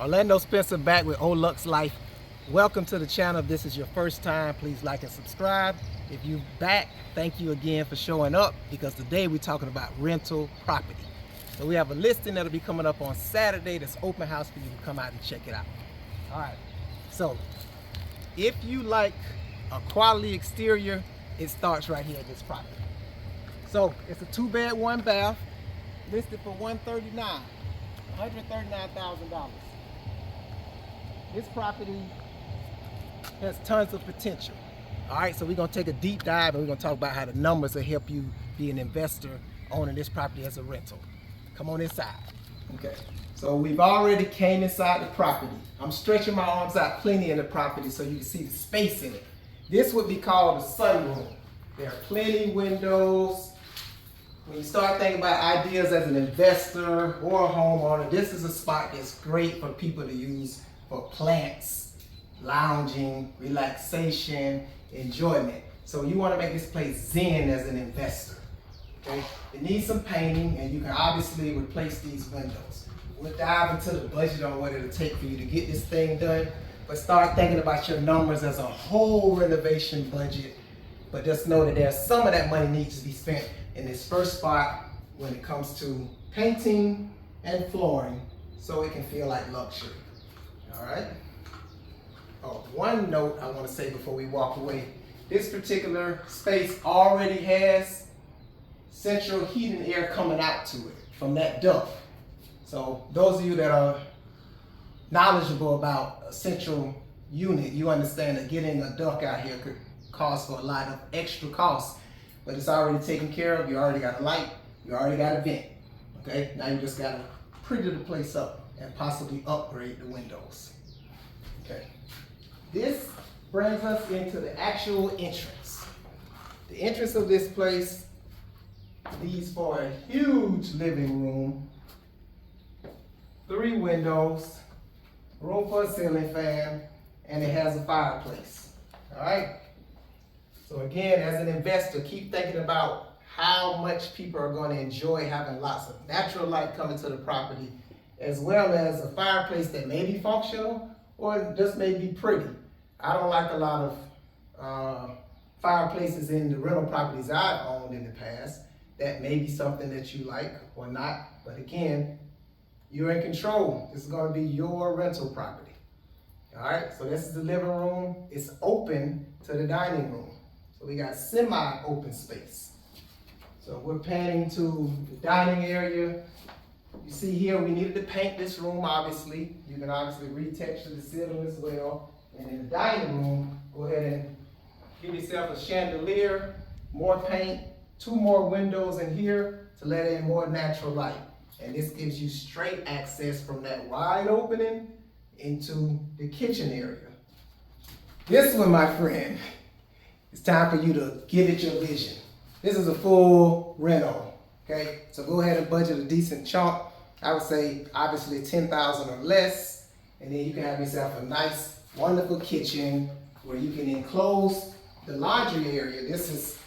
Orlando Spencer back with OLuxLife. Welcome to the channel. If this is your first time, please like and subscribe. If you're back, thank you again for showing up, because today we're talking about rental property. So we have a listing that'll be coming up on Saturday that's open house for you to come out and check it out. All right, so if you like a quality exterior, it starts right here at this property. So it's a 2-bed, 1-bath, listed for $139,000. This property has tons of potential. All right, so we're gonna take a deep dive and we're gonna talk about how the numbers will help you be an investor owning this property as a rental. Come on inside. Okay, so we've already came inside the property. I'm stretching my arms out plenty in the property so you can see the space in it. This would be called a sunroom. There are plenty windows. When you start thinking about ideas as an investor or a homeowner, this is a spot that's great for people to use for plants, lounging, relaxation, enjoyment. So you want to make this place zen as an investor. Okay? It needs some painting, and you can obviously replace these windows. We'll dive into the budget on what it'll take for you to get this thing done, but start thinking about your numbers as a whole renovation budget. But just know that there's some of that money needs to be spent in this first spot when it comes to painting and flooring, so it can feel like luxury. All right. Oh, one note I want to say before we walk away. This particular space already has central heat and air coming out to it from that duct. So those of you that are knowledgeable about a central unit, you understand that getting a duct out here could cost for a lot of extra costs, but it's already taken care of. You already got a light, you already got a vent. Okay, now you just got to pretty the place up and possibly upgrade the windows. Okay, this brings us into the actual entrance. The entrance of this place leads for a huge living room, 3 windows, room for a ceiling fan, and it has a fireplace. All right. So again, as an investor, keep thinking about how much people are going to enjoy having lots of natural light coming to the property, as well as a fireplace that may be functional or just may be pretty. I don't like a lot of fireplaces in the rental properties I've owned in the past. That may be something that you like or not, but again, you're in control. This is going to be your rental property. All right, so this is the living room. It's open to the dining room. So we got semi-open space. So we're panning to the dining area. You see here, we needed to paint this room, obviously. You can obviously retexture the ceiling as well. And in the dining room, go ahead and give yourself a chandelier, more paint, 2 more windows in here to let in more natural light. And this gives you straight access from that wide opening into the kitchen area. This one, my friend, it's time for you to give it your vision. This is a full rental, okay? So go ahead and budget a decent chunk. I would say obviously $10,000 or less, and then you can have yourself a nice, wonderful kitchen where you can enclose the laundry area. This is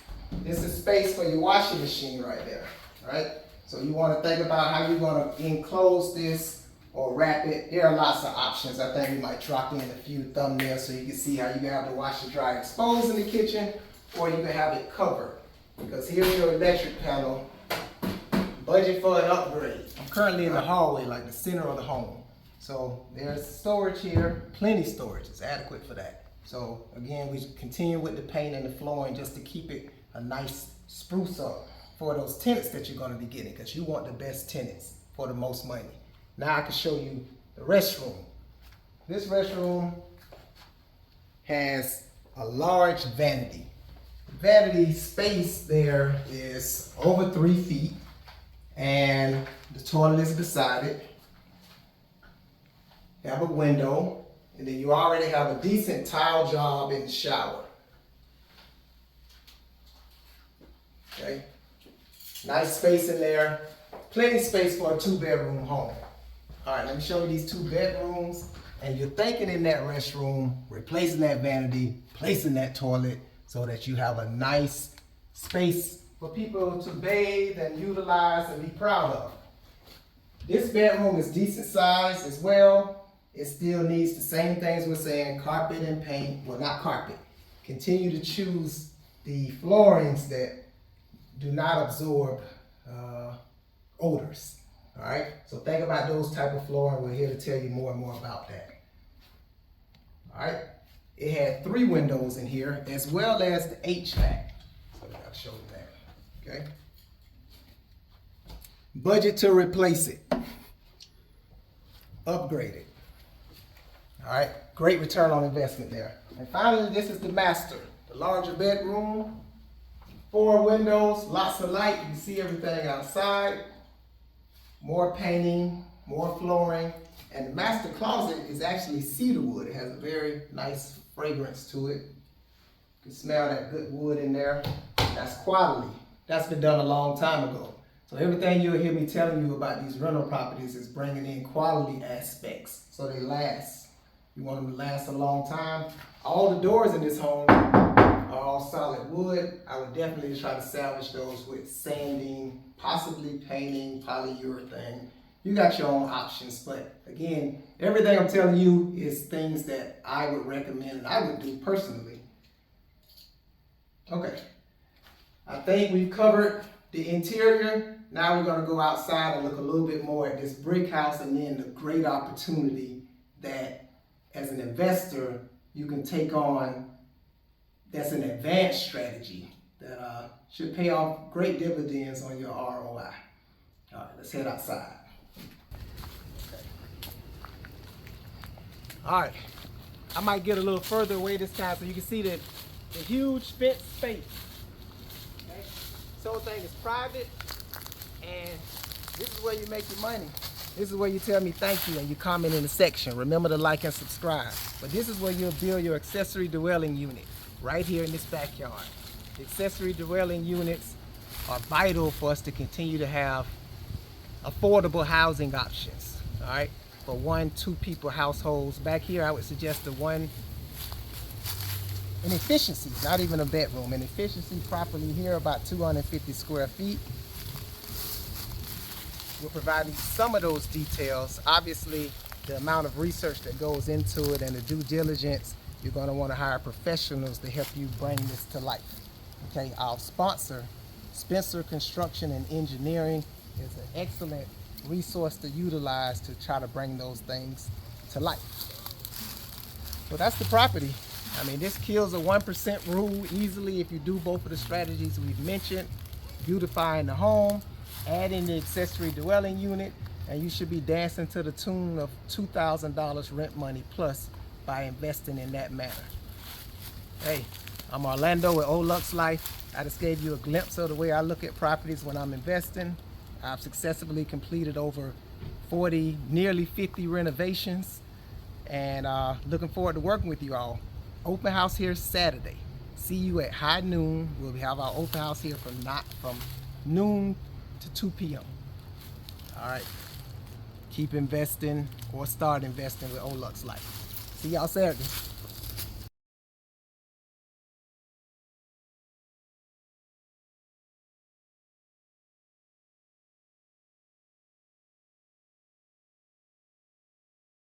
space for your washing machine right there, right? So you want to think about how you're going to enclose this or wrap it. There are lots of options. I think we might drop in a few thumbnails so you can see how you can have the washer dryer exposed in the kitchen, or you can have it covered. Because here's your electric panel. Budget for an upgrade. I'm currently in the hallway, like the center of the home. So there's storage here, plenty storage. It's adequate for that. So again, we continue with the paint and the flooring just to keep it a nice spruce up for those tenants that you're going to be getting, because you want the best tenants for the most money. Now I can show you the restroom. This restroom has a large vanity. The vanity space there is over 3 feet, and the toilet is beside it. You have a window, and then you already have a decent tile job in the shower. Okay, nice space in there. Plenty space for a 2-bedroom home. All right, let me show you these 2 bedrooms. And you're thinking in that restroom, replacing that vanity, placing that toilet so that you have a nice space for people to bathe and utilize and be proud of. This bedroom is decent size as well. it still needs the same things we're saying, carpet and paint. Well, not carpet. Continue to choose the floorings that do not absorb odors. All right, so think about those type of flooring. We're here to tell you more and more about that. All right, it had 3 windows in here as well as the HVAC. So I gotta show you that. Okay. Budget to replace it. Upgrade it. All right, great return on investment there. And finally, this is the master, the larger bedroom, 4 windows, lots of light. You can see everything outside. More painting, more flooring, and the master closet is actually cedar wood. It has a very nice fragrance to it. You can smell that good wood in there. That's quality. That's been done a long time ago. So everything you'll hear me telling you about these rental properties is bringing in quality aspects so they last. You want them to last a long time. All the doors in this home are all solid wood. I would definitely try to salvage those with sanding, possibly painting, polyurethane. You got your own options, but again, everything I'm telling you is things that I would recommend and I would do personally. Okay, I think we've covered the interior. Now we're gonna go outside and look a little bit more at this brick house and then the great opportunity that as an investor you can take on. That's an advanced strategy that should pay off great dividends on your ROI. All right, let's head outside. Okay. All right, I might get a little further away this time so you can see the huge fenced space. Okay? This whole thing is private, and this is where you make your money. This is where you tell me thank you and you comment in the section. Remember to like and subscribe. But this is where you'll build your accessory dwelling unit. Right here in this backyard. The accessory dwelling units are vital for us to continue to have affordable housing options, all right? For 1-2 people households. Back here, I would suggest an efficiency, not even a bedroom, an efficiency property here, about 250 square feet. We're providing some of those details. Obviously, the amount of research that goes into it and the due diligence, you're going to want to hire professionals to help you bring this to life. Okay, our sponsor, Spencer Construction and Engineering, is an excellent resource to utilize to try to bring those things to life. So that's the property. I mean, this kills a 1% rule easily if you do both of the strategies we've mentioned. Beautifying the home, adding the accessory dwelling unit, and you should be dancing to the tune of $2,000 rent money plus by investing in that manner. Hey, I'm Orlando with OLuxLife. I just gave you a glimpse of the way I look at properties when I'm investing. I've successfully completed over 40, nearly 50 renovations, and looking forward to working with you all. Open house here Saturday. See you at high noon. We'll have our open house here from noon to 2 p.m. All right. Keep investing or start investing with OLuxLife. See y'all Saturday.